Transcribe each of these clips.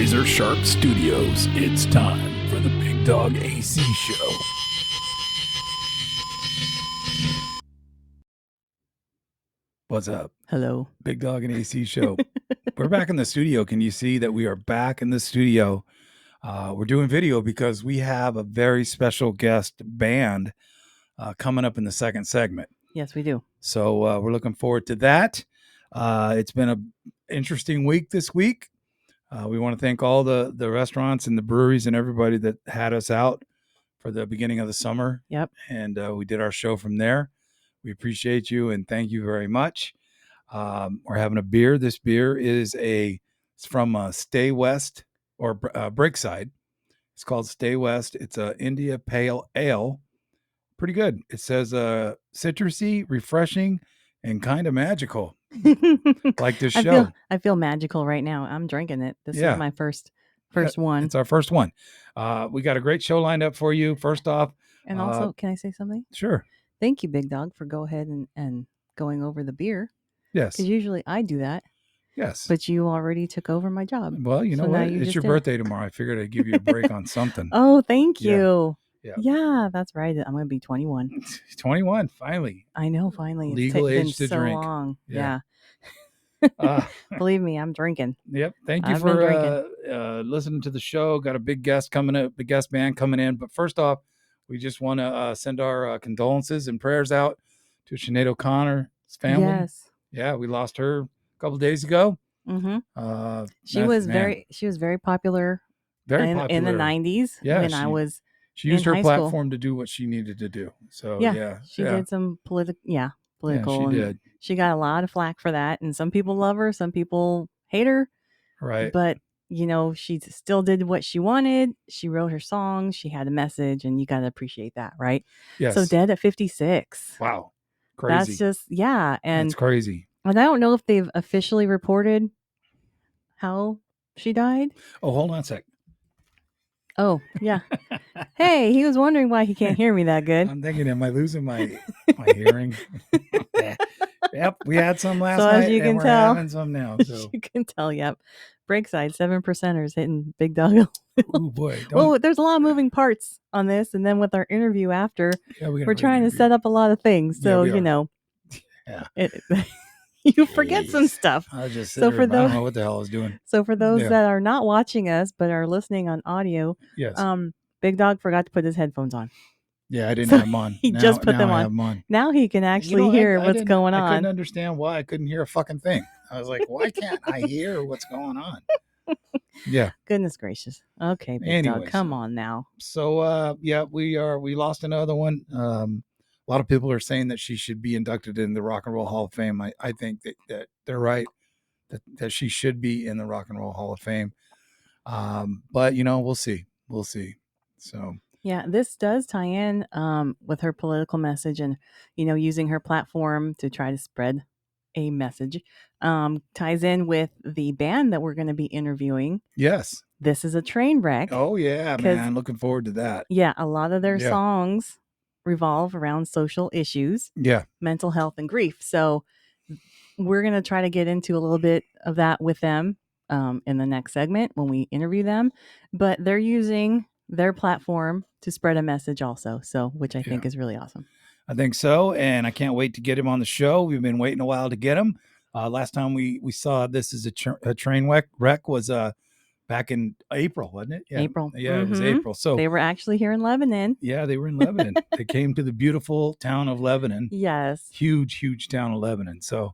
Razor Sharp Studios. It's time for the Big Dog AC Show. What's up? Hello. Big Dog and AC Show. We're back in the studio. Can you see that we are back in the studio? We're doing video because we have a very special guest band coming up in the second segment. Yes, we do. So we're looking forward to that. It's been an interesting week this week. We want to thank all the restaurants and the breweries and everybody that had us out for the beginning of the summer. Yep. And we did our show from there. We appreciate you and thank you very much. We're having a beer. This beer is it's from Stay West or Breakside. It's called Stay West. It's a India Pale Ale. Pretty good. It says citrusy, refreshing, and kind of magical. Like this show. I feel magical right now. I'm drinking it. This is my first one. It's our first one. We got a great show lined up for you. First off. And also, can I say something? Sure. Thank you, Big Dog, for go ahead and going over the beer. Yes. Because usually I do that. Yes. But you already took over my job. Well, you know what? It's your birthday tomorrow. I figured I'd give you a break on something. Oh, thank you. Yeah, that's right. I'm going to be 21. 21, finally. I know, finally. Legal age to so drink. Long. Yeah. Believe me, I'm drinking. Yep. Thank you for listening to the show. Got a big guest band coming in. But first off, we just want to send our condolences and prayers out to Sinead O'Connor's family. Yes. Yeah, we lost her a couple of days ago. Mm-hmm. She was very popular. Very popular in the 90s. Yeah, when she used her platform to do what she needed to do. So she did some political. Yeah, she did. She got a lot of flack for that, and some people love her, some people hate her. Right. But she still did what she wanted. She wrote her songs. She had a message, and you got to appreciate that, right? Yes. So dead at 56. Wow. Crazy. That's just and it's crazy. And I don't know if they've officially reported how she died. Oh, hold on a sec. Oh, yeah. Hey, he was wondering why he can't hear me that good. I'm thinking, am I losing my hearing? Yep, we had some last so night, as you and can we're tell, having some now. So. As you can tell, yep. Breakside, 7%ers hitting Big Dog. Oh, boy. Well, there's a lot of moving parts on this, and then with our interview after, we're trying to set up a lot of things. So, you forget some stuff. I was just I don't know what the hell I was doing. So for those that are not watching us but are listening on audio, yes. Big Dog forgot to put his headphones on. Yeah, I didn't have them on. He just put them on. Now he can actually hear what's going on. I couldn't understand why I couldn't hear a fucking thing. I was like, why can't I hear what's going on? Yeah. Goodness gracious. Okay, Big Dog, come on now. So we lost another one. A lot of people are saying that she should be inducted in the Rock and Roll Hall of Fame. I think that they're right, that she should be in the Rock and Roll Hall of Fame. But we'll see. We'll see. So yeah, this does tie in with her political message and using her platform to try to spread a message. Ties in with the band that we're going to be interviewing. Yes. This is a train wreck. Oh yeah, man. Looking forward to that. Yeah, a lot of their songs revolve around social issues, mental health and grief. So we're going to try to get into a little bit of that with them in the next segment when we interview them, but they're using their platform to spread a message also. So, which I think is really awesome. I think so. And I can't wait to get him on the show. We've been waiting a while to get him. Last time we saw This Is a Train Wreck was back in April, wasn't it? Yeah. April. Yeah, It was April. So they were actually here in Lebanon. Yeah, they were in Lebanon. They came to the beautiful town of Lebanon. Yes. Huge town of Lebanon. So,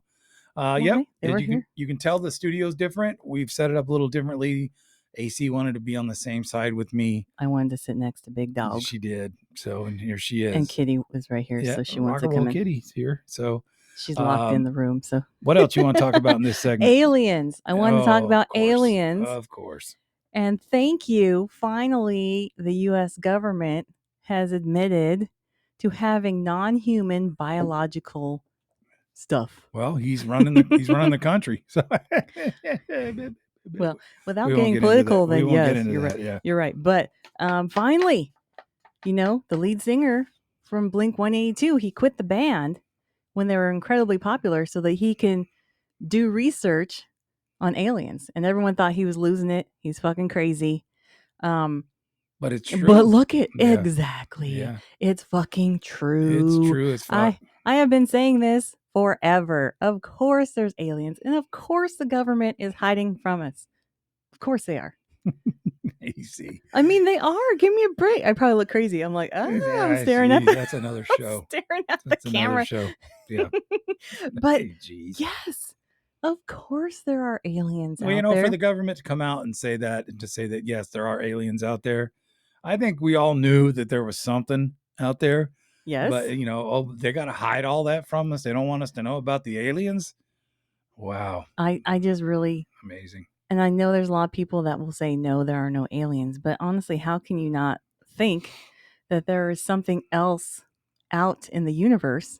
you can tell the studio's different. We've set it up a little differently. AC wanted to be on the same side with me. I wanted to sit next to Big Dog. She did. So, and here she is. And Kitty was right here. So she wants to come in. Kitty's here. So she's locked in the room. So what else you want to talk about in this segment? Aliens. I want to talk about aliens. Of course. And thank you. Finally, the U.S. government has admitted to having non-human biological stuff. Well, he's running the country. So well, without getting political, then yes, you're right. But finally, the lead singer from Blink-182, he quit the band when they were incredibly popular so that he can do research on aliens, and everyone thought he was losing it. He's fucking crazy. But it's true. But look at exactly. Yeah. It's fucking true. It's true as fuck. I have been saying this forever. Of course there's aliens, and of course the government is hiding from us. Of course they are. Easy. I mean, they are. Give me a break. I probably look crazy. I'm like, I'm staring at that's another show. Staring at the camera. Show. Yeah. But yes, of course there are aliens. Well, out there. For the government to come out and say that, yes, there are aliens out there. I think we all knew that there was something out there. Yes. But they got to hide all that from us. They don't want us to know about the aliens. Wow. I just really amazing. And I know there's a lot of people that will say, no, there are no aliens. But honestly, how can you not think that there is something else out in the universe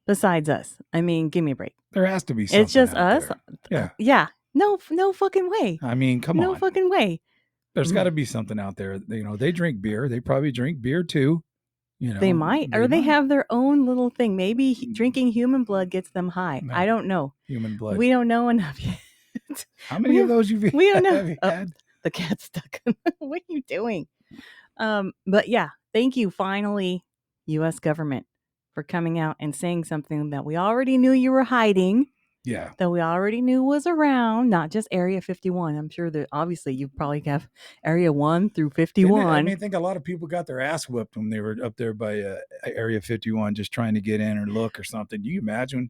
besides us? I mean, give me a break. There has to be something. It's just us. There. Yeah. No fucking way. I mean, come on. No fucking way. There's got to be something out there. They drink beer. They probably drink beer too. They might. They have their own little thing. Maybe drinking human blood gets them high. No. I don't know. Human blood. We don't know enough yet. How many of those we don't know. Had? The cat's stuck. What are you doing? But yeah, thank you finally, U.S. government, for coming out and saying something that we already knew you were hiding. Yeah. That we already knew was around, not just Area 51. I'm sure that obviously you probably have Area 1 through 51. I think a lot of people got their ass whipped when they were up there by Area 51 just trying to get in or look or something. Do you imagine,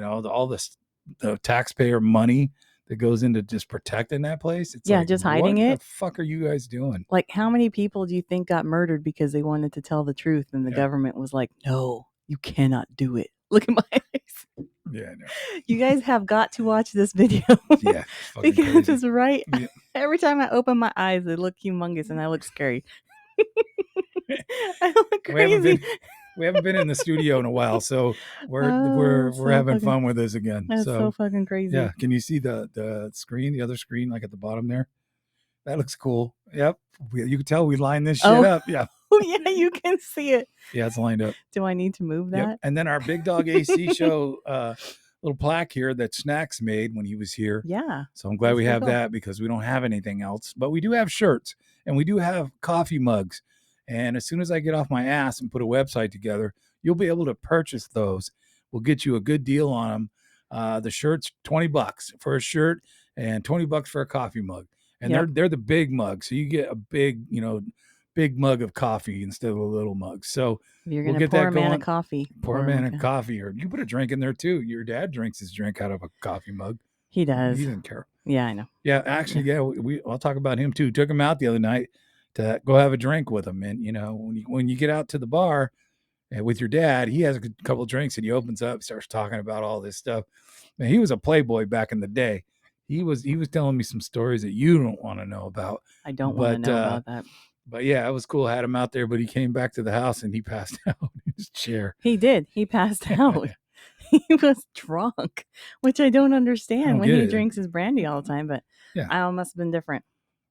all the taxpayer money that goes into just protecting that place? It's just hiding it. What the fuck are you guys doing? Like, how many people do you think got murdered because they wanted to tell the truth and the government was like, no, you cannot do it. Look at my eyes. Yeah, I know. You guys have got to watch this video. Yeah. Because it's right. Yeah. Every time I open my eyes, they look humongous and I look scary. I look crazy. We haven't been in the studio in a while, so we're having fun with this again. That's so fucking crazy. Yeah. Can you see the screen, the other screen, like at the bottom there? That looks cool. Yep. You can tell we lined this shit up. Yeah. Oh, yeah, you can see it. Yeah, it's lined up. Do I need to move that? Yep. And then our Bigdog AC show little plaque here that Snacks made when he was here. Yeah. So I'm glad we have that because we don't have anything else. But we do have shirts and we do have coffee mugs. And as soon as I get off my ass and put a website together, you'll be able to purchase those. We'll get you a good deal on them. The shirt's $20 for a shirt and $20 for a coffee mug. And they're the big mugs. So you get a big, big mug of coffee instead of a little mug. So you're going to pour a man of coffee. Pour a man of coffee. Or you put a drink in there too. Your dad drinks his drink out of a coffee mug. He does. He doesn't care. Yeah, I know. Yeah, actually, I'll talk about him too. Took him out the other night to go have a drink with him. And, when you get out to the bar with your dad, he has a couple of drinks and he opens up, starts talking about all this stuff. And he was a playboy back in the day. He was telling me some stories that you don't want to know about. I don't want to know about that. But yeah, it was cool. I had him out there, but he came back to the house and he passed out in his chair. He did. He passed out. He was drunk, which I don't understand when he drinks his brandy all the time. But I must have been different.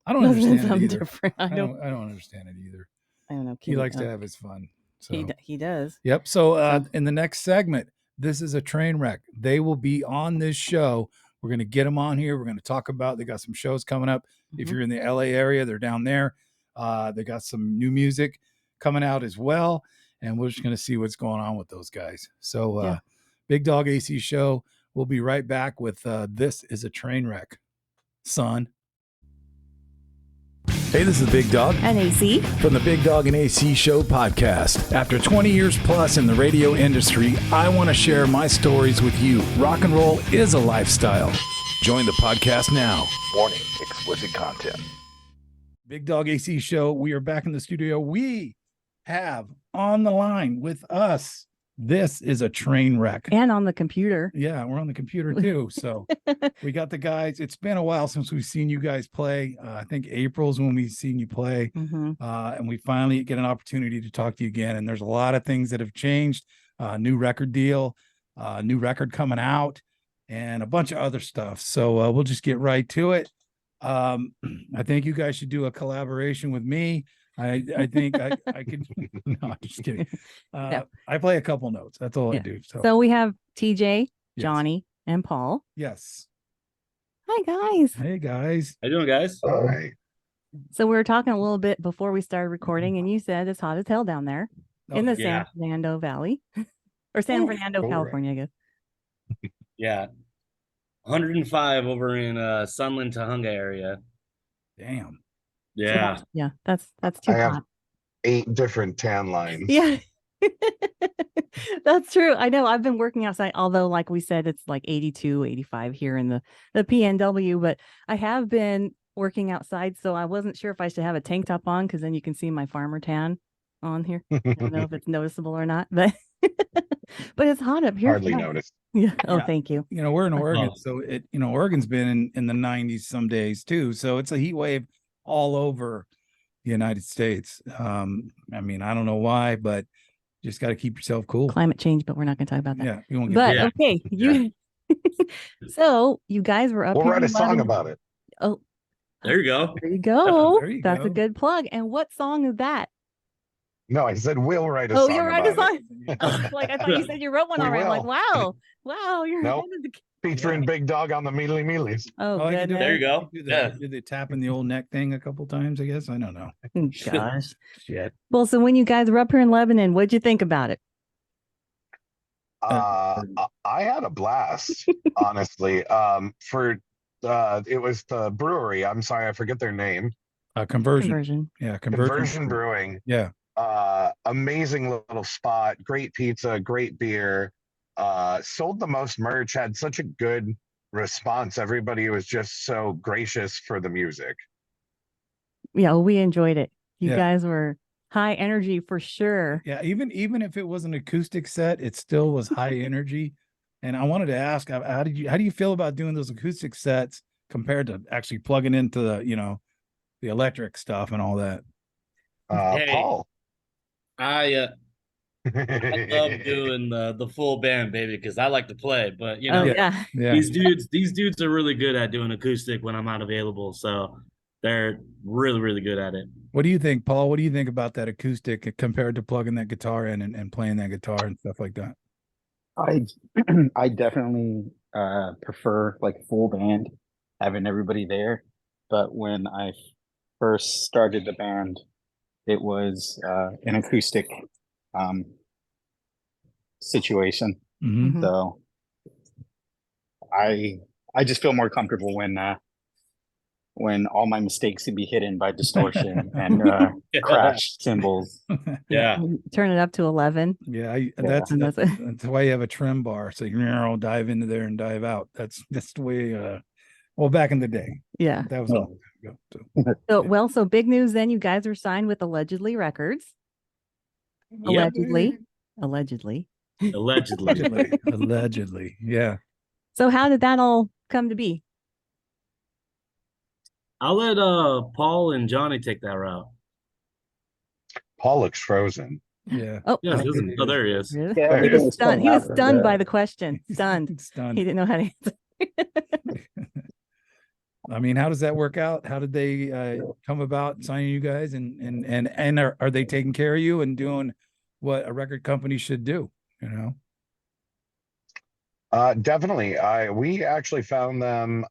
I don't understand it either. Different. I don't understand it either. I don't know. He likes to have his fun. So. He does. Yep. So in the next segment, this is a train wreck. They will be on this show. We're going to get them on here. We're going to talk about, they got some shows coming up. Mm-hmm. If you're in the LA area, they're down there. They got some new music coming out as well. And we're just going to see what's going on with those guys. So Bigdog AC show. We'll be right back with This is a Train Wreck, son. Hey, this is Bigdog and AC from the Bigdog and AC Show podcast. After 20 years plus in the radio industry, I want to share my stories with you. Rock and roll is a lifestyle. Join the podcast now. Warning, explicit content. Bigdog AC Show. We are back in the studio. We have on the line with us, This is a Train Wreck. And on the computer. Yeah, we're on the computer too. So we got the guys. It's been a while since we've seen you guys play. I think April's when we've seen you play. Mm-hmm. And we finally get an opportunity to talk to you again. And there's a lot of things that have changed. New record deal, new record coming out, and a bunch of other stuff. So we'll just get right to it. I think you guys should do a collaboration with me. I think I could. No, I'm just kidding. No. I play a couple notes. That's all I do. So we have Teejay, Johnny, and Paul. Yes. Hi, guys. Hey, guys. How you doing, guys? Hi. So we were talking a little bit before we started recording, and you said it's hot as hell down there in the San Fernando Valley or San Fernando, California, I guess. Yeah. 105 over in Sunland, Tahunga area. Damn. Yeah. So that's too hot. I have 8 different tan lines. Yeah. That's true. I know. I've been working outside, although like we said, it's like 82, 85 here in the PNW, but I have been working outside, so I wasn't sure if I should have a tank top on, because then you can see my farmer tan on here. I don't know if it's noticeable or not, but but it's hot up here. Hardly noticed. Yeah. Oh, thank you. You know, we're in Oregon, so Oregon's been in the 90s some days too, so it's a heat wave all over the United States. I mean, I don't know why, but just got to keep yourself cool. Climate change, but we're not going to talk about that. Yeah, you won't get. But okay, you. So you guys were up. We'll here write a song about it. Oh, there you go. There you go. There you That's go. a good plug. And what song is that? No, I said we'll write a song. Oh, you'll write a about song. Like I thought you said you wrote one We already. I'm like, will. wow, you're Nope. Featuring Bigdog on the Mealy Mealies. Oh, I can goodness. do that. There you go. Do the tapping the old neck thing a couple times, I guess. I don't know. Gosh. Shit. Well, so when you guys were up here in Lebanon, what'd you think about it? I had a blast, honestly. It was the brewery. I'm sorry, I forget their name. Conversion. Yeah, Conversion Brewing. Yeah. Amazing little spot, great pizza, great beer. Sold the most merch, had such a good response. Everybody was just so gracious for the music. Yeah, well, we enjoyed it. You guys were high energy for sure. Yeah, even if it was an acoustic set, it still was high energy. And I wanted to ask, how do you feel about doing those acoustic sets compared to actually plugging into the electric stuff and all that? Paul. I love doing the full band, baby, because I like to play. But these dudes are really good at doing acoustic when I'm not available. So they're really, really good at it. What do you think, Paul? What do you think about that acoustic compared to plugging that guitar in and playing that guitar and stuff like that? I definitely prefer like full band, having everybody there. But when I first started the band, it was an acoustic situation. Mm-hmm. So I just feel more comfortable when all my mistakes can be hidden by distortion and crash cymbals. Yeah. Turn it up to 11. Yeah, that's why you have a trim bar, so you can dive into there and dive out. That's the way. Well, back in the day. Yeah, that was a long time ago. So big news then. You guys are signed with Allegedly Records. Allegedly. Yeah. So how did that all come to be? I'll let Paul and Johnny take that route. Paul looks frozen. Yeah. Oh, there he is. Really? Yeah, he was stunned. He was stunned by the question. Stunned. He didn't know how to answer. I mean, how does that work out? How did they come about signing you guys, and are they taking care of you and doing what a record company should do? Definitely. We actually found them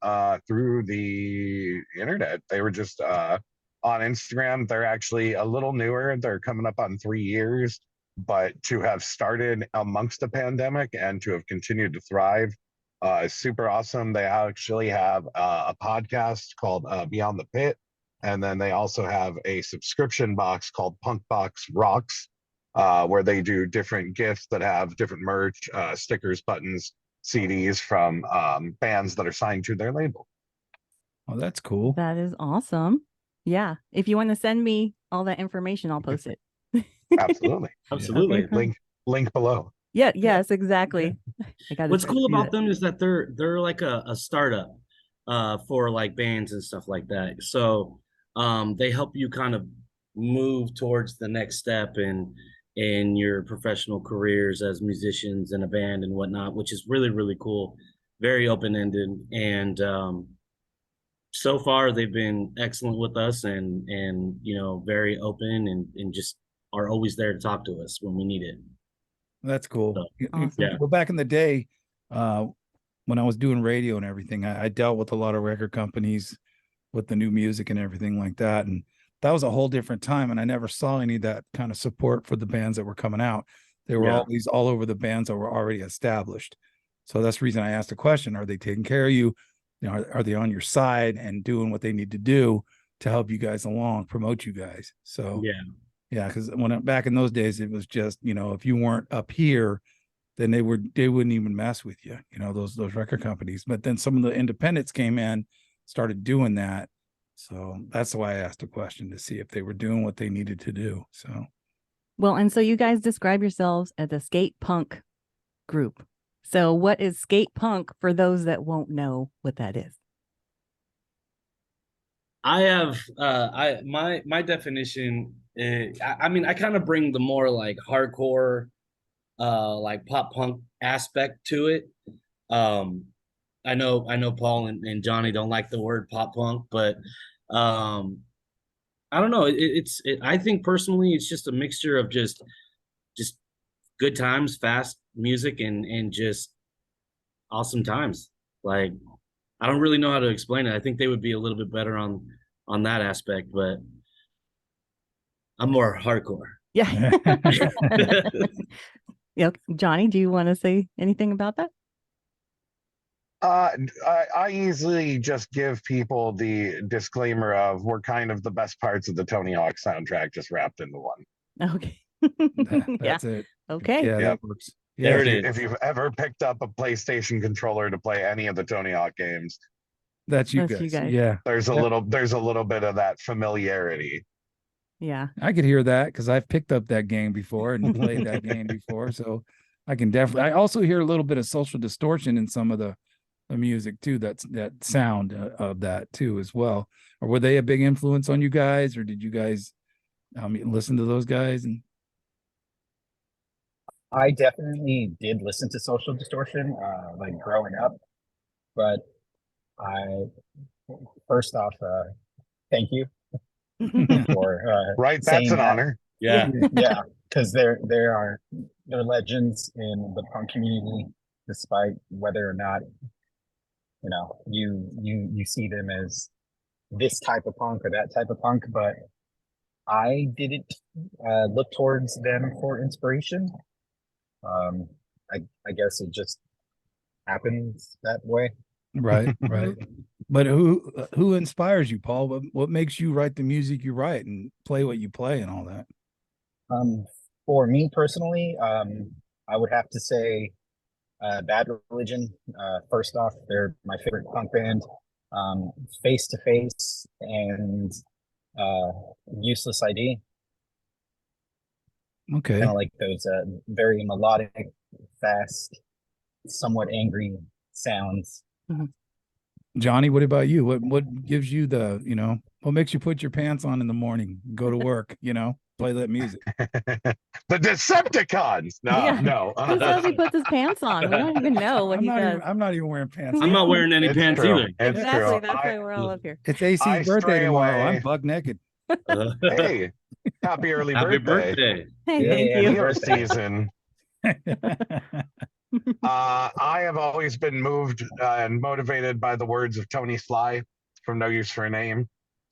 through the internet. They were just on Instagram. They're actually a little newer. They're coming up on 3 years, but to have started amongst a pandemic and to have continued to thrive is super awesome. They actually have a podcast called Beyond the Pit, and then they also have a subscription box called Punk Box Rocks, where they do different gifts that have different merch, stickers, buttons, CDs from bands that are signed to their label. Oh, that's cool. That is awesome. Yeah. If you want to send me all that information, I'll post it. Absolutely. Absolutely. Okay. Link below. Yeah. Yes, exactly. What's cool about them is that they're like a startup for like bands and stuff like that. So they help you kind of move towards the next step in your professional careers as musicians in a band and whatnot, which is really, really cool. Very open-ended. And so far they've been excellent with us and very open and just are always there to talk to us when we need it. That's cool. So, awesome. Yeah. Well, back in the day, when I was doing radio and everything, I dealt with a lot of record companies with the new music and everything like that. And that was a whole different time. And I never saw any of that kind of support for the bands that were coming out. They were always all over the bands that were already established. So that's the reason I asked the question. Are they taking care of you? You know, are they on your side and doing what they need to do to help you guys along, promote you guys? So yeah, because back in those days, it was just, you know, if you weren't up here, then they wouldn't even mess with you, you know, those record companies. But then some of the independents came in, started doing that. So that's why I asked the question, to see if they were doing what they needed to do. So, well, and so you guys describe yourselves as a skate punk group. So what is skate punk for those that won't know what that is? I have my definition is, I mean, I kind of bring the more like hardcore like pop punk aspect to it. I know Paul and Johnny don't like the word pop punk, but I don't know. I think personally it's just a mixture of just good times, fast music, and just awesome times. Like, I don't really know how to explain it. I think they would be a little bit better on that aspect, but I'm more hardcore. Yeah. Yeah. Johnny, do you want to say anything about that? I easily just give people the disclaimer of we're kind of the best parts of the Tony Hawk soundtrack just wrapped into one. Okay. That's it. Okay. Yeah, that works. Yeah. There it is. If you've ever picked up a PlayStation controller to play any of the Tony Hawk games, that's you guys. Yeah. There's a little bit of that familiarity. Yeah. I could hear that because I've picked up that game before and played that game before. So I can definitely, I also hear a little bit of Social Distortion in some of the music too. That sound of that too as well. Or were they a big influence on you guys, or did you guys listen to those guys? And I definitely did listen to Social Distortion, like growing up, but first off, thank you for right. That's an honor. Yeah, because they're legends in the punk community, despite whether or not you see them as this type of punk or that type of punk. But I didn't look towards them for inspiration. I guess it just happens that way. Right. But who inspires you, Paul? What makes you write the music you write and play what you play and all that? For me personally, I would have to say Bad Religion. First off, they're my favorite punk band. Face to Face and Useless ID. Okay. Kind of like those very melodic, fast, somewhat angry sounds. Mm-hmm. Johnny, what about you? What gives you the, what makes you put your pants on in the morning, go to work, play that music? The Decepticons. No. Who says he puts his pants on? We don't even know what he does. I'm not even wearing pants. I'm not wearing any pants either. Exactly. That's why we're all up here. It's AC's birthday tomorrow. I'm buck naked. Hey, happy early birthday. Hey, thank you. Your season. I have always been moved and motivated by the words of Tony Sly from No Use for a Name.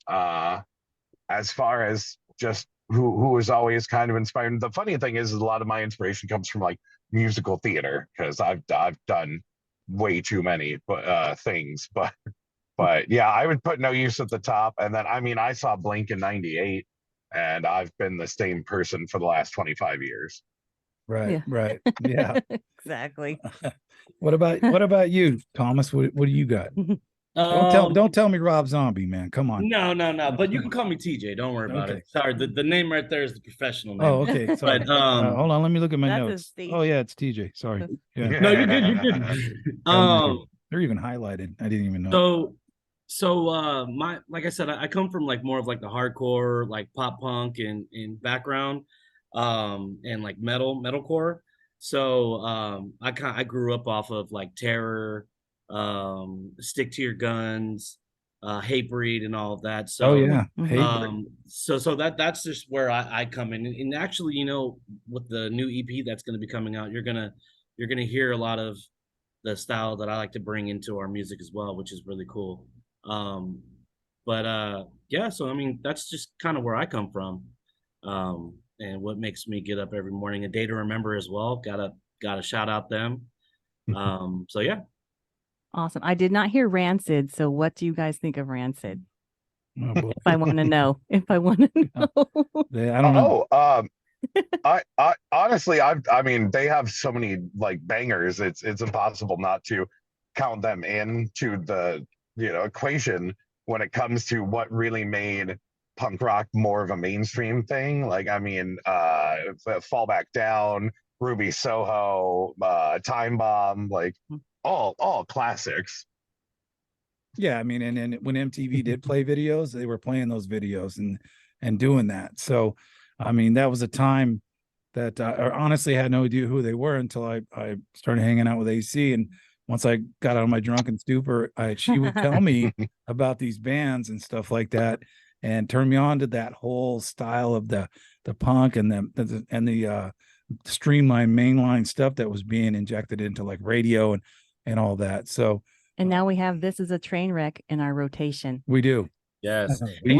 As far as just who is always kind of inspired. The funny thing is a lot of my inspiration comes from like musical theater, because I've done way too many things, but yeah, I would put No Use at the top. And then, I saw Blink in '98, and I've been the same person for the last 25 years. Right. Yeah. Exactly. What about you, Thomas? What do you got? Don't tell me Rob Zombie, man. Come on. No. But you can call me Teejay. Don't worry about it. Sorry, the name right there is the professional name. Oh, okay. Sorry. But hold on. Let me look at my notes. Oh yeah, it's Teejay. Sorry. Yeah. No, you're good. They're even highlighted. I didn't even know. So like I said, I come from like more of like the hardcore, like pop punk and background, and like metalcore. So I grew up off of like Terror, Stick to Your Guns, Hatebreed, and all of that. So so that's just where I come in. And actually, with the new EP that's going to be coming out, you're gonna hear a lot of the style that I like to bring into our music as well, which is really cool. But yeah, so I mean, that's just kind of where I come from, and what makes me get up every morning. A day to remember as well. Gotta shout out them. So yeah. Awesome. I did not hear Rancid. So what do you guys think of Rancid? Oh, boy. If I want to know. If I want to know. I don't know. I honestly, I mean, they have so many like bangers. It's impossible not to count them into the equation when it comes to what really made punk rock more of a mainstream thing. Like, I mean, Fall Back Down, Ruby Soho, Time Bomb, like all classics. Yeah, I mean, and when MTV did play videos, they were playing those videos and doing that. So, I mean, that was a time that I honestly had no idea who they were until I started hanging out with AC. And once I got out of my drunken stupor, she would tell me about these bands and stuff like that, and turn me on to that whole style of the punk and the streamlined mainline stuff that was being injected into like radio and all that. So. And now we have This Is a Train Wreck in our rotation. We do. Yes. And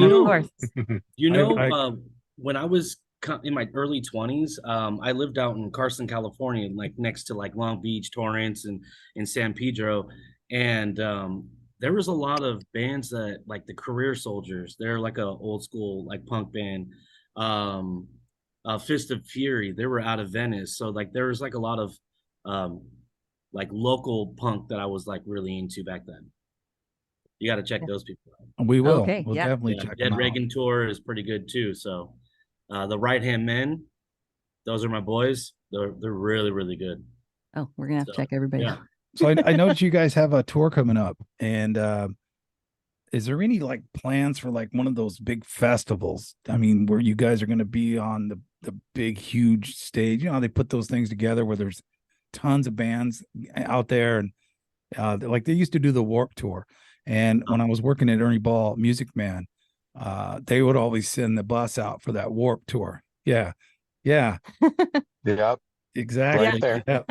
When I was in my early 20s, I lived out in Carson, California, like next to like Long Beach, Torrance, and in San Pedro. And there was a lot of bands that like the Career Soldiers. They're like a old school like punk band. Fist of Fury, they were out of Venice. So like there was like a lot of like local punk that I was like really into back then. You got to check those people out. We will. Okay, we'll definitely check them Dead out. Reagan Tour is pretty good too. So the Right Hand Men, those are my boys. They're really, really good. Oh, we're gonna have to check everybody out. So I noticed you guys have a tour coming up, and is there any like plans for like one of those big festivals? I mean, where you guys are going to be on the big huge stage? You know how they put those things together where there's tons of bands out there, and like they used to do the Warped Tour. And when I was working at Ernie Ball Music Man, they would always send the bus out for that Warped Tour. Yeah. Yep. Exactly. Right there. Yeah.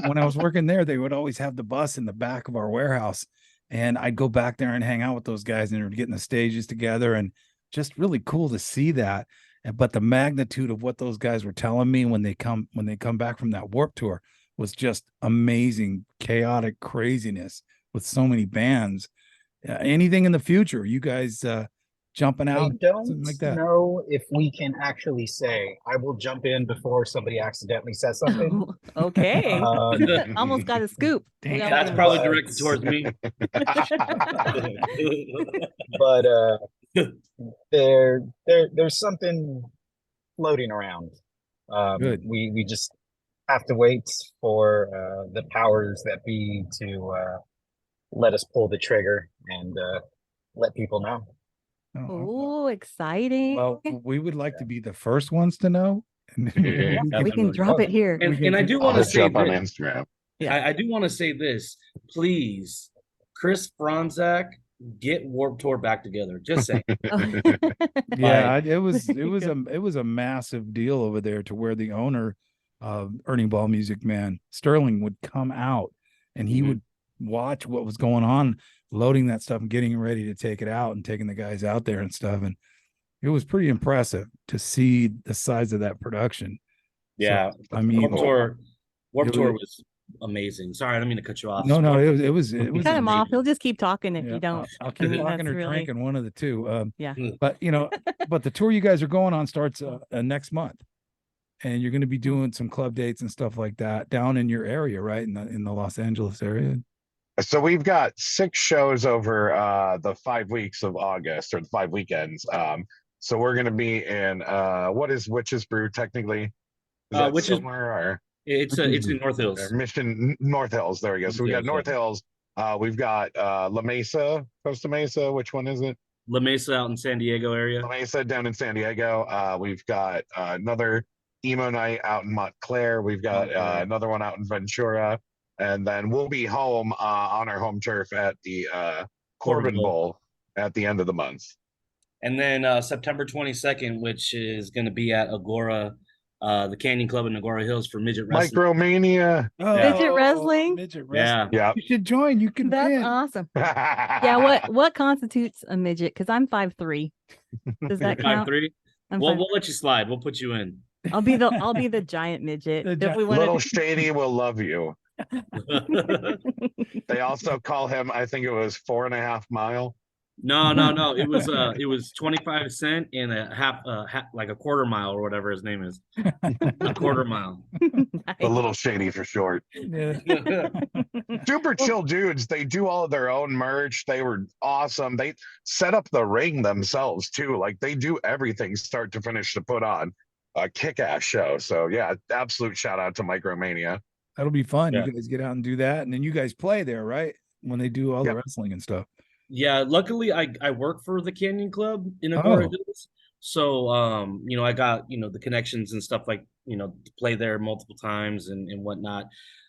When I was working there, they would always have the bus in the back of our warehouse, and I'd go back there and hang out with those guys, and they're getting the stages together, and just really cool to see that. But the magnitude of what those guys were telling me when they come back from that Warped Tour was just amazing, chaotic craziness with so many bands. Anything in the future, you guys jumping out? I don't like that. know if we can actually say. I will jump in before somebody accidentally says something. Okay. Almost got a scoop. That's probably directed towards me. But there's something floating around. Good. We just have to wait for the powers that be to let us pull the trigger and let people know. Oh, exciting. Well, we would like to be the first ones to know. We can drop it here. And I do want to say on Instagram. Yeah, I do want to say this. Please, Chris Franzak, get Warped Tour back together. Just saying. Yeah, it was a massive deal over there, to where the owner of Ernie Ball Music Man, Sterling, would come out and he would watch what was going on, loading that stuff and getting ready to take it out and taking the guys out there and stuff. And it was pretty impressive to see the size of that production. Yeah. So, I mean, Warped Tour was amazing. Sorry, I don't mean to cut you off. No, it was cut him off. He'll just keep talking if you don't. I'll keep talking or drinking, one of the two. Yeah. But but the tour you guys are going on starts next month, and you're going to be doing some club dates and stuff like that down in your area, right? In the Los Angeles area. So we've got 6 shows over the 5 weeks of August, or the 5 weekends. So we're going to be in what is Witches Brew technically? Witches or it's in North Hills. Mission North Hills. There we go. So we got North Hills. We've got La Mesa, Costa Mesa. Which one is it? La Mesa out in San Diego area. La Mesa down in San Diego. We've got another emo night out in Montclair. We've got another one out in Ventura. And then we'll be home on our home turf at the Corbin Bowl at the end of the month. And then September 22nd, which is going to be at Agora the Canyon Club in Agora Hills for midget wrestling. Micromania. Midget wrestling? Midget wrestling. Yeah. You should join. You can That's win. awesome. Yeah, what constitutes a midget? Because I'm 5'3". Does that count? 5'3"? We'll let you slide. We'll put you in. I'll be the giant midget. Little Shady will love you. They also call him, I think it was 4.5 Mile. No. It was 25 cent and a half, like a quarter mile or whatever his name is. A quarter mile. The Little Shady for short. Yeah. Super chill dudes. They do all of their own merch. They were awesome. They set up the ring themselves too. Like they do everything start to finish to put on a kick-ass show. So yeah, absolute shout out to Micromania. That'll be fun. Yeah. You guys get out and do that, and then you guys play there, right? When they do all the wrestling and stuff. Yeah, luckily I work for the Canyon Club in Agora Hills. So I got, the connections and stuff like, to play there multiple times and whatnot.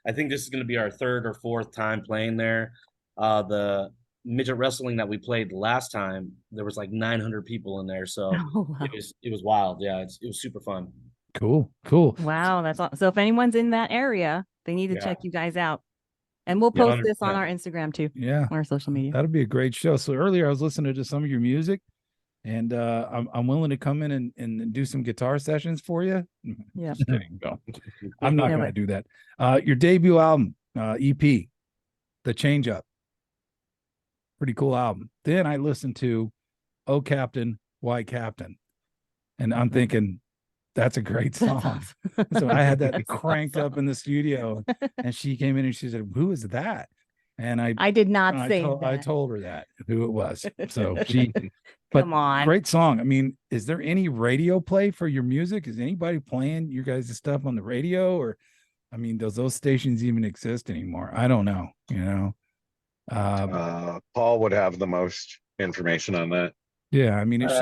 I think this is gonna be our 3rd or 4th time playing there. The midget wrestling that we played last time, there was like 900 people in there. So it was wild. Yeah, it was super fun. Cool. Wow, that's awesome. So if anyone's in that area, they need to check you guys out. And we'll post this on our Instagram too. Yeah. On our social media. That'll be a great show. So earlier I was listening to some of your music, and I'm willing to come in and do some guitar sessions for you. Yeah. Just kidding. No. I'm not going to do that. Your debut album, EP, The Change Up. Pretty cool album. Then I listened to Oh Captain, Why Captain. And I'm thinking, that's a great song. So I had that cranked up in the studio, and she came in and she said, "Who is that?" And I did not say that. I told her that who it was. So but come on, great song. I mean, is there any radio play for your music? Is anybody playing your guys' stuff on the radio? Or, I mean, does those stations even exist anymore? I don't know. Paul would have the most information on that. Yeah, I mean, it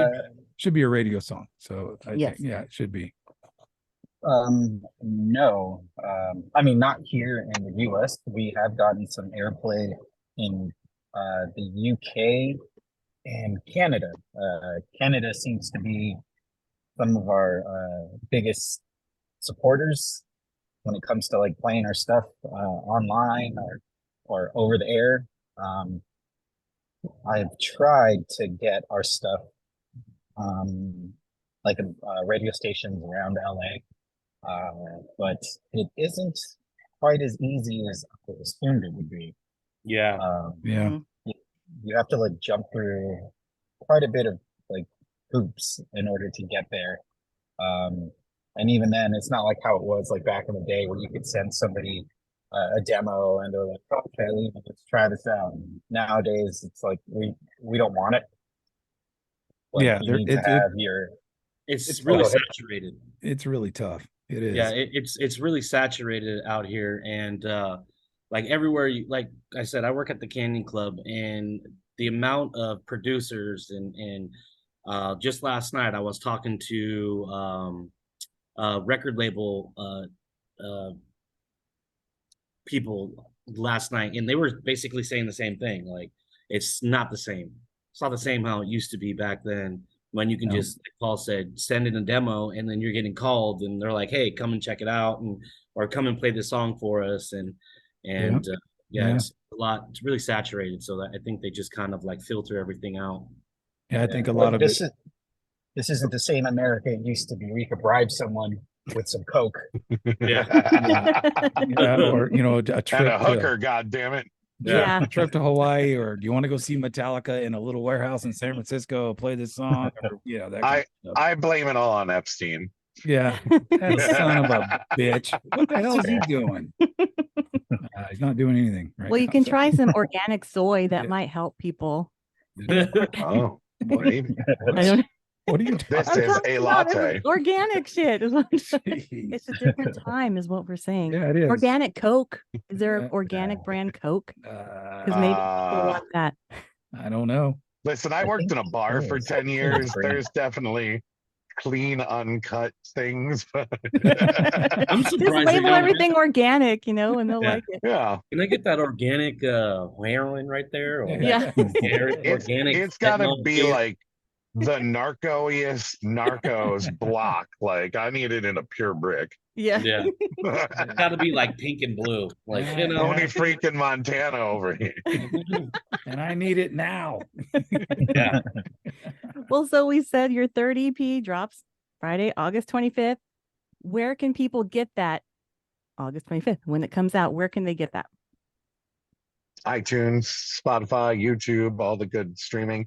should be a radio song. So yes. Yeah, it should be. No, I mean, not here in the US. We have gotten some airplay in the UK and Canada. Canada seems to be some of our biggest supporters when it comes to like playing our stuff online or over the air. I've tried to get our stuff like radio stations around LA, but it isn't quite as easy as I assumed it would be. Yeah. You have to like jump through quite a bit of like hoops in order to get there. And even then, it's not like how it was like back in the day where you could send somebody a demo and they're like, okay, let's try this out. Nowadays, it's like we don't want it. Like, yeah, it's really saturated. It's really tough. It is. Yeah, it's really saturated out here, and like everywhere like I said, I work at the Canyon Club, and the amount of producers and just last night I was talking to record label people last night, and they were basically saying the same thing. Like, it's not the same. It's not the same how it used to be back then, when you can just, like Paul said, send in a demo, and then you're getting called, and they're like, "Hey, come and check it out," or "Come and play this song for us." And it's a lot. It's really saturated, so that I think they just kind of like filter everything out. Yeah, I think a lot of this isn't the same America it used to be. We could bribe someone with some coke. Yeah, or a trip and a hooker. God damn it. Yeah, a trip to Hawaii, or do you want to go see Metallica in a little warehouse in San Francisco? Play this song. Or, that I blame it all on Epstein. Yeah, that son of a bitch. What the hell is he doing? He's not doing anything. Right well, you can try some organic soy that might help people. Oh, maybe. I don't. What are you talking about? This is a latte. Organic shit. It's a different time, is what we're saying. Yeah, it is. Organic Coke. Is there an organic brand Coke? Because maybe people want that. I don't know. Listen, I worked in a bar for 10 years. There's definitely clean, uncut things. I'm surprised. Just label everything organic, and they'll like it. Yeah. Can I get that organic heroin right there? Or yeah. Organic. It's got to be like the narcos block. Like I need it in a pure brick. Yeah. Yeah. It's got to be like pink and blue. Like, Yeah, you know. Tony freaking Montana over here. and I need it now. Yeah. Well, so we said your third EP drops Friday, August 25th. Where can people get that August 25th when it comes out? Where can they get that? iTunes, Spotify, YouTube, all the good streaming.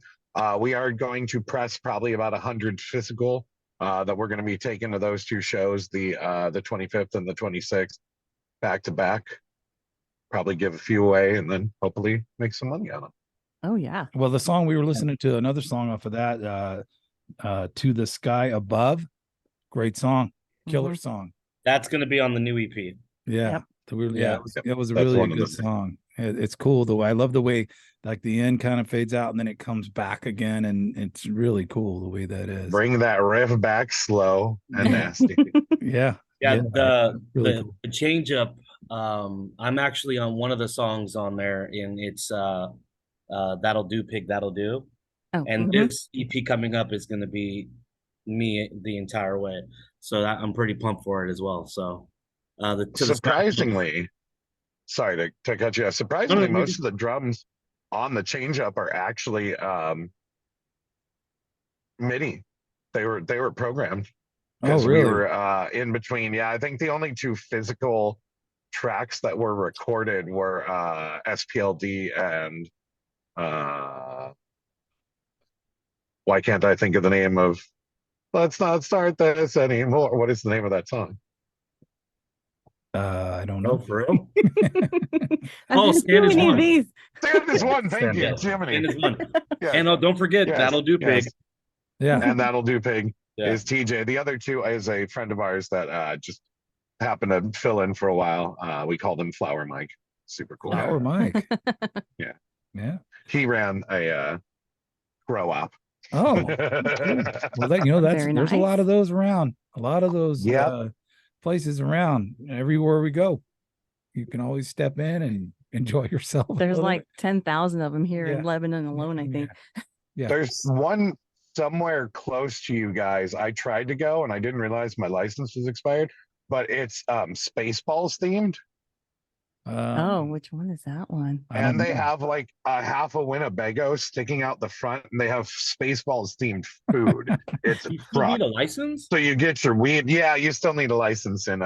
We are going to press probably about 100 physical that we're going to be taking to those two shows, the 25th and the 26th, back to back. Probably give a few away and then hopefully make some money on them. Oh yeah. Well, the song we were listening to, another song off of that, To the Sky Above, great song, killer song. That's going to be on the new EP. Yeah. Yep. It was a really good song. It's cool the way, I love the way like the end kind of fades out and then it comes back again, and it's really cool the way that is. Bring that riff back slow and nasty. Yeah. The change up. I'm actually on one of the songs on there, and it's That'll Do Pig, That'll Do. Oh, And this EP coming up is going to be me the entire way, so I'm pretty pumped for it as well. So surprisingly, sorry to cut you off. Surprisingly, most of the drums on the change up are actually MIDI. They were programmed. Oh, really? We were in between. Yeah, I think the only two physical tracks that were recorded were SPLD and why can't I think of the name of Let's Not Start This Anymore? What is the name of that song? I don't know. Oh, for real? Stand is one. Stand is one. Thank you, Jiminy. Stand is one. Yes. And don't forget, That'll Do Pig. Yeah. And That'll Do Pig is Teejay. The other two is a friend of ours that just happened to fill in for a while. We called him Flower Mike. Super cool. Flower Mike. Yeah. Yeah. He ran a grow up. Oh, cool. Well, there's a lot of those around. A lot of those places around. Everywhere we go, you can always step in and enjoy yourself. There's like 10,000 of them here in Lebanon alone, I think. Yeah. There's one somewhere close to you guys. I tried to go and I didn't realize my license was expired, but it's Spaceballs themed. Which one is that one? And they have like a half a Winnebago sticking out the front, and they have Spaceballs themed food. It's you need a license, so you get your weed. Yeah, you still need a license, and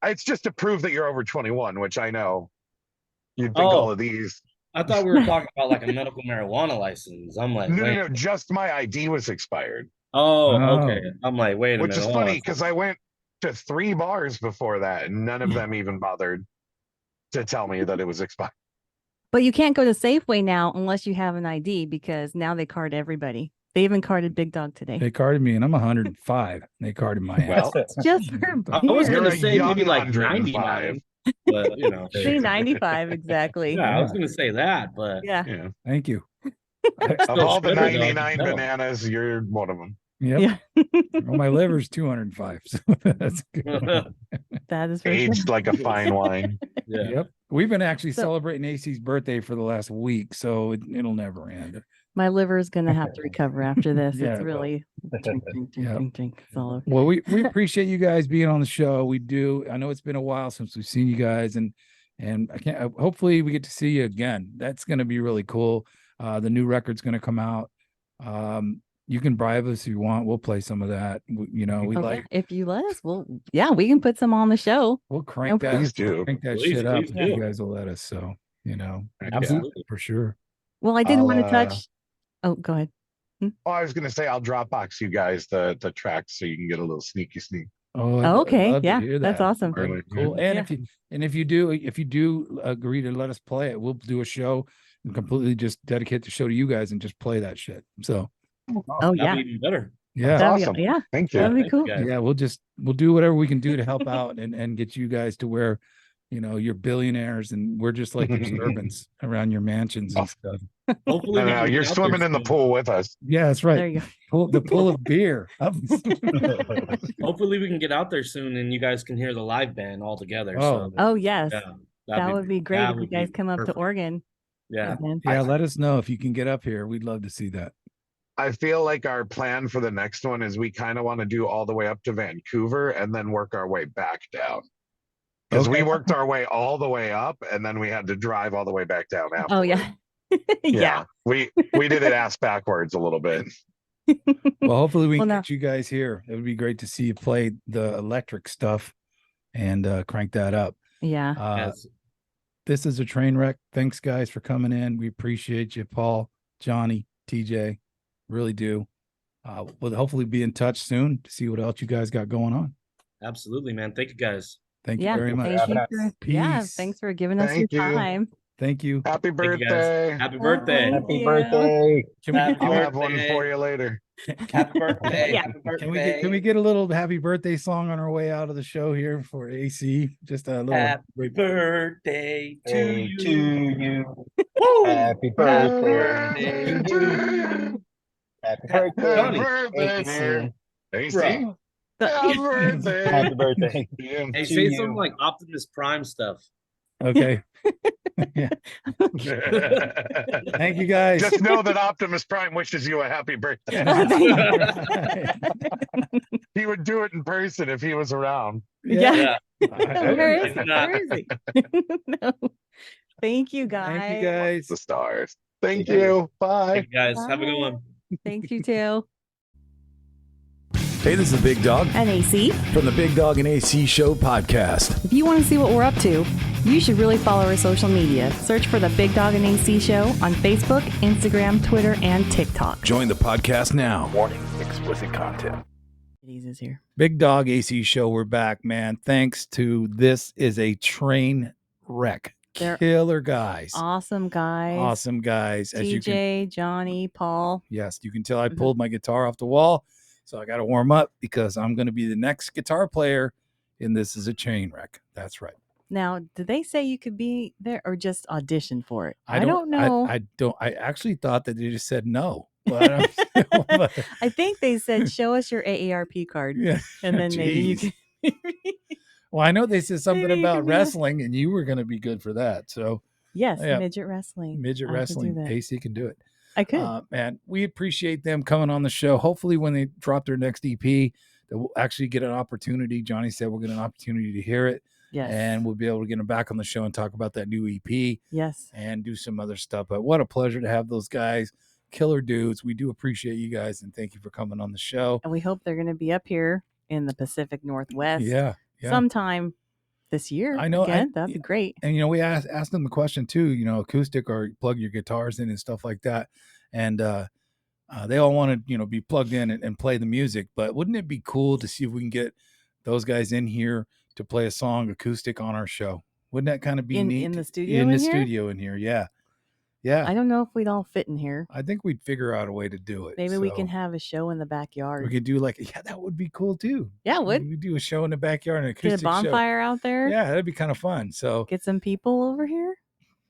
it's just to prove that you're over 21, which I know you'd think all of these. I thought we were talking about like a medical marijuana license. I'm like, no, just my ID was expired. Oh, okay. I'm like, wait a minute. Which is funny because I went to 3 bars before that, and none of them even bothered to tell me that it was expired. But you can't go to Safeway now unless you have an ID, because now they card everybody. They even carded Bigdog today. They carded me, and I'm 105. They carded my ass. Just for I was going to say maybe like 95. But, say 95 exactly. Yeah, I was going to say that, but yeah. Thank you. Of all the 99 bananas, you're one of them. Yep. Yeah. Well, my liver's 205, so that's good. That is aged like a fine wine. Yeah. Yep. We've been actually celebrating AC's birthday for the last week, so it'll never end. My liver is going to have to recover after this. It's really drink. Well, we appreciate you guys being on the show. We do. I know it's been a while since we've seen you guys, and I can't. Hopefully, we get to see you again. That's going to be really cool. The new record's going to come out. You can bribe us if you want. We'll play some of that. If you let us, we can put some on the show. We'll crank that. Please do. Crank that shit up. If you guys will let us. So absolutely for sure. Well, I didn't want to touch. Oh, go ahead. Oh, I was going to say I'll Dropbox you guys the tracks so you can get a little sneaky sneak. Oh, okay. Yeah, that's awesome. Really cool. And if you do agree to let us play it, we'll do a show and completely just dedicate the show to you guys and just play that shit. So. That'd be even better. Yeah. That's awesome. Yeah. Thank you. That'd be cool. Yeah. We'll do whatever we can do to help out and get you guys to where, you're billionaires and we're just like your servants around your mansions and stuff. Hopefully you're swimming in the pool with us. Yeah, that's right. There you go. The pool of beer. Hopefully we can get out there soon and you guys can hear the live band all together. Yes. That would be great if you guys come up to Oregon. Yeah. Yeah, let us know if you can get up here. We'd love to see that. I feel like our plan for the next one is we kind of want to do all the way up to Vancouver and then work our way back down. Because we worked our way all the way up and then we had to drive all the way back down afterwards. Oh yeah. Yeah. We did it ass backwards a little bit. Well, hopefully we can get you guys here. It would be great to see you play the electric stuff and crank that up. Yeah. Yes. This is a train wreck. Thanks, guys, for coming in. We appreciate you, Paul, Johnny, TJ. Really do. We'll hopefully be in touch soon to see what else you guys got going on. Absolutely, man. Thank you guys. Thank you very much. Thanks for giving us your time. Thank you. Happy birthday. Happy birthday. Happy birthday. I'll have one for you later. Happy birthday. Yeah. Happy birthday. Can we get a little happy birthday song on our way out of the show here for AC? Just a little happy birthday to you. Woo! Happy birthday to you. Happy birthday, AC. Happy birthday. Happy birthday. Hey, say some like Optimus Prime stuff. Okay. Yeah. Thank you, guys. Just know that Optimus Prime wishes you a happy birthday. He would do it in person if he was around. Yeah. Where is he? No. Thank you, guys. Thank you, guys. The stars. Thank you. Bye. Hey, guys. Have a good one. Thank you, too. Hey, this is Big Dog And AC from the Big Dog and AC Show podcast. If you want to see what we're up to, you should really follow our social media. Search for the Big Dog and AC Show on Facebook, Instagram, Twitter, and TikTok. Join the podcast now. Warning, explicit content. Is here. Big Dog AC Show, we're back, man. Thanks to This Is a Train Wreck. They're Killer guys. Awesome guys. Awesome guys. As you Teejay, Johnny, Paul. Yes, you can tell I pulled my guitar off the wall. So I got to warm up because I'm going to be the next guitar player in This Is a Train Wreck. That's right. Now, did they say you could be there or just audition for it? I don't know. I actually thought that they just said no. But I think they said, show us your AARP card. Yeah. And then maybe you can. Well, I know they said something about wrestling and you were going to be good for that. So yes, midget wrestling. Midget wrestling. AC can do it. I could. Man, we appreciate them coming on the show. Hopefully when they drop their next EP, that we'll actually get an opportunity. Johnny said we'll get an opportunity to hear it. Yes. And we'll be able to get them back on the show and talk about that new EP. Yes. And do some other stuff. But what a pleasure to have those guys. Killer dudes. We do appreciate you guys. And thank you for coming on the show. And we hope they're going to be up here in the Pacific Northwest. Yeah. Sometime this year. I know. Again, that'd be great. And, we asked them the question too, acoustic or plug your guitars in and stuff like that. And they all want to, be plugged in and play the music. But wouldn't it be cool to see if we can get those guys in here to play a song acoustic on our show? Wouldn't that kind of be neat? In the studio in the studio in here, yeah. Yeah. I don't know if we'd all fit in here. I think we'd figure out a way to do it. Maybe we can have a show in the backyard. We could do that would be cool too. Yeah, it would. We do a show in the backyard, an acoustic Get a bonfire out there. Yeah, that'd be kind of fun. So get some people over here.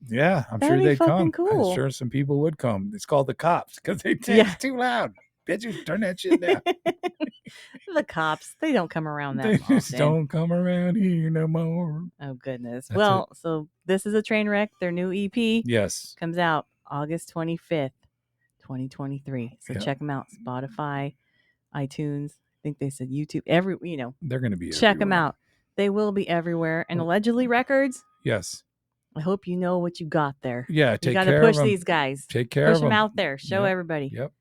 Yeah, I'm That'd sure they'd come. Cool. I'm sure some people would come. It's called the cops because it's too loud. Bitches, turn that shit down. The cops, they don't come around that They just often. don't come around here no more. Oh, goodness. That's so This Is a Train Wreck. Their new EP comes out August 25th, 2023. So check them out. Spotify, iTunes. I think they said YouTube. They're going to be check them out. They will be everywhere. And allegedly records. Yes. I hope you know what you got there. Yeah, you got to push these guys. Take care of them. Push them out there. Show everybody. Yep.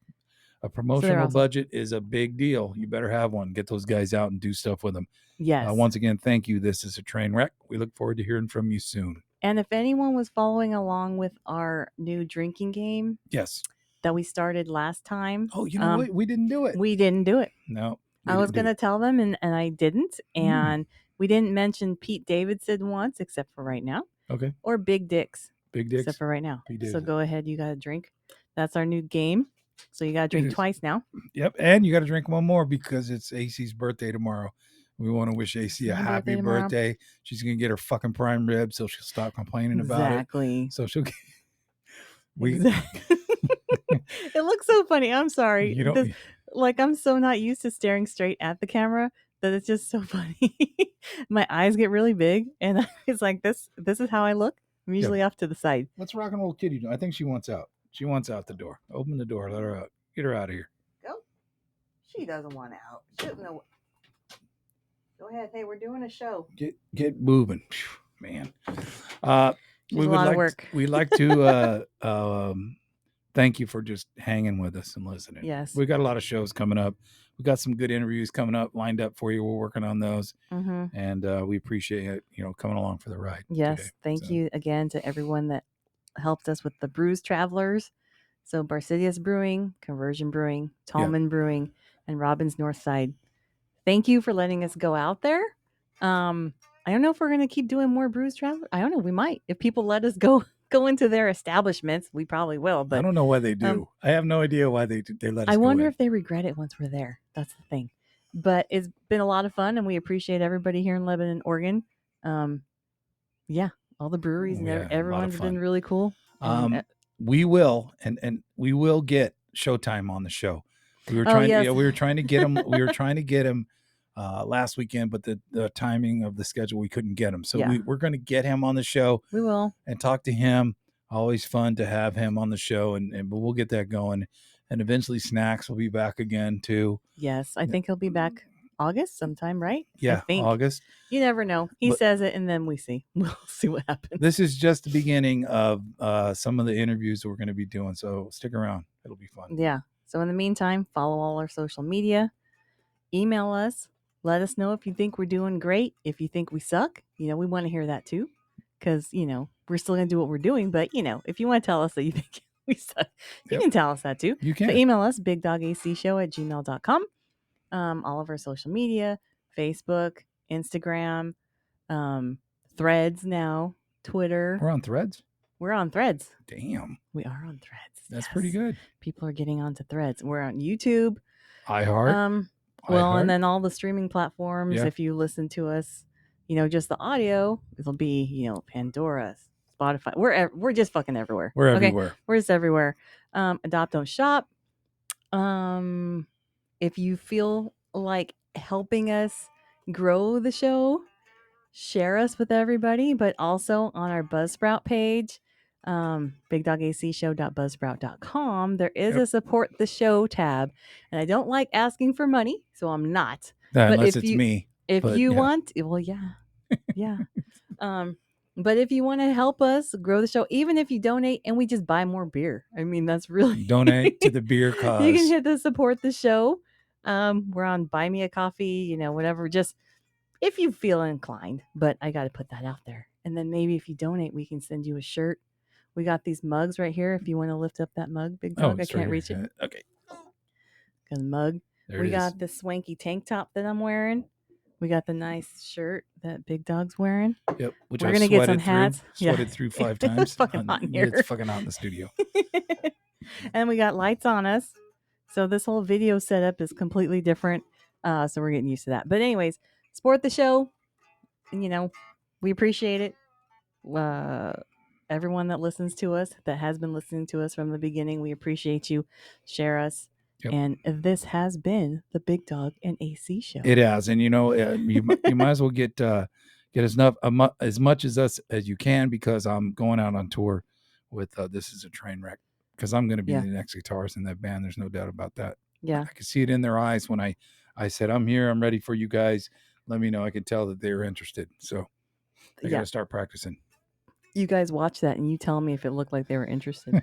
A promotional budget is a big deal. You better have one. Get those guys out and do stuff with them. Yes. Once again, thank you. This is a Train Wreck. We look forward to hearing from you soon. And if anyone was following along with our new drinking game, that we started last time. Oh, you know what? We didn't do it. We didn't do it. No. I was going to tell them, and I didn't. And we didn't mention Pete Davidson once, except for right now. Okay. Or Big Dicks. Big Dicks. Except for right now. So go ahead. You got to drink. That's our new game. So you got to drink twice now. Yep. And you got to drink one more because it's AC's birthday tomorrow. We want to wish AC a happy birthday. She's going to get her fucking prime rib so she'll stop complaining about it. Exactly. So she'll get... It looks so funny. I'm sorry. I'm so not used to staring straight at the camera that it's just so funny. My eyes get really big and it's like this is how I look. I'm usually off to the side. Let's rock and roll kitty. I think she wants out. She wants out the door. Open the door. Let her out. Get her out of here. Go. She doesn't want out. She doesn't know. Go ahead. Hey, we're doing a show. Get moving, man. We would like work. We'd like to thank you for just hanging with us and listening. Yes, we got a lot of shows coming up. We got some good interviews coming up, lined up for you. We're working on those, and we appreciate it. Coming along for the ride. Yes, today. Thank you again to everyone that helped us with the Brews Travelers. So Barcidius Brewing, Conversion Brewing, Tallman Brewing, and Robbins Northside. Thank you for letting us go out there. I don't know if we're going to keep doing more Brews Travelers. I don't know. We might. If people let us go into their establishments, we probably will. But I don't know why they do. I have no idea why they let us I go wonder in. if they regret it once we're there. That's the thing. But it's been a lot of fun, and we appreciate everybody here in Lebanon, Oregon. All the breweries and everyone's been really cool. We will and we will get Showtime on the show. We were trying we were trying to get him last weekend, but the timing of the schedule, we couldn't get him. So we're going to get him on the show. We will. And talk to him. Always fun to have him on the show, but we'll get that going. And eventually Snacks will be back again too. Yes, I think he'll be back August sometime, right? Yeah, I think. August. You never know. He says it, and then we'll see what happens. This is just the beginning of some of the interviews that we're going to be doing. So stick around. It'll be fun. Yeah. So in the meantime, follow all our social media. Email us. Let us know if you think we're doing great. If you think we suck, we want to hear that too. Because, we're still going to do what we're doing. But, if you want to tell us that you think we suck, you can tell us that too. You can. So email us, bigdogacshow@gmail.com. All of our social media, Facebook, Instagram, Threads now, Twitter. We're on Threads? We're on Threads. Damn. We are on Threads. That's pretty good. People are getting onto Threads. We're on YouTube. iHeart. And then all the streaming platforms. Yeah. If you listen to us, just the audio, it'll be, Pandora, Spotify. We're just fucking everywhere. We're everywhere. We're just everywhere. Adopt, Don't Shop. If you feel like helping us grow the show, share us with everybody, but also on our Buzzsprout page, bigdogacshow.buzzsprout.com, there is a support the show tab. And I don't like asking for money, so I'm not. Unless it's me. If you want, well, yeah. Yeah. But if you want to help us grow the show, even if you donate and we just buy more beer, I mean, that's really donate to the beer cause. You can hit the support the show. We're on Buy Me a Coffee, whatever, just if you feel inclined. But I got to put that out there. And then maybe if you donate, we can send you a shirt. We got these mugs right here. If you want to lift up that mug, Big Dog, I can't reach it. Okay. Got a mug. We got the swanky tank top that I'm wearing. We got the nice shirt that Big Dog's wearing. Yep. Which we're gonna get some hats. Sweated through 5 times. It's fucking hot in here. It's fucking hot in the studio. And we got lights on us. So this whole video setup is completely different. So we're getting used to that. But anyways, support the show. And, we appreciate it. Everyone that listens to us, that has been listening to us from the beginning, we appreciate you. Share us. Yep. And this has been the Big Dog and AC show. It has, and you might as well get as much as us as you can, because I'm going out on tour with This Is a Train Wreck, because I'm going to be the next guitarist in that band. There's no doubt about that. Yeah, I could see it in their eyes when I said, "I'm here. I'm ready for you guys. Let me know." I could tell that they were interested, so I got to start practicing. You guys watch that and you tell me if it looked like they were interested.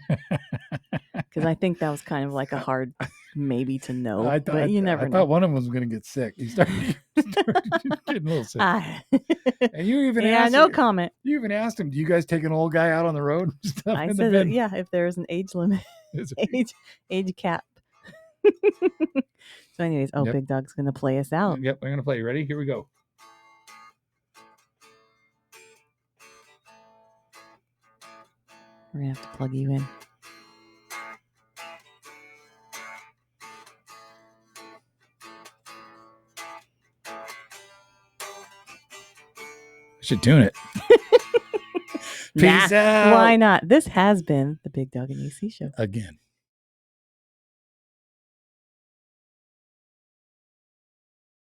Because I think that was kind of like a hard maybe to know. But you never know. I thought one of them was going to get sick. He started getting a little sick. And you even asked no comment. You even asked him, do you guys take an old guy out on the road? I said, if there's an age limit, age cap. So anyways, Big Dog's going to play us out. Yep, we're going to play. You ready? Here we go. We're going to have to plug you in. I should tune it. Peace out. Why not? This has been the Big Dog and AC show. Again.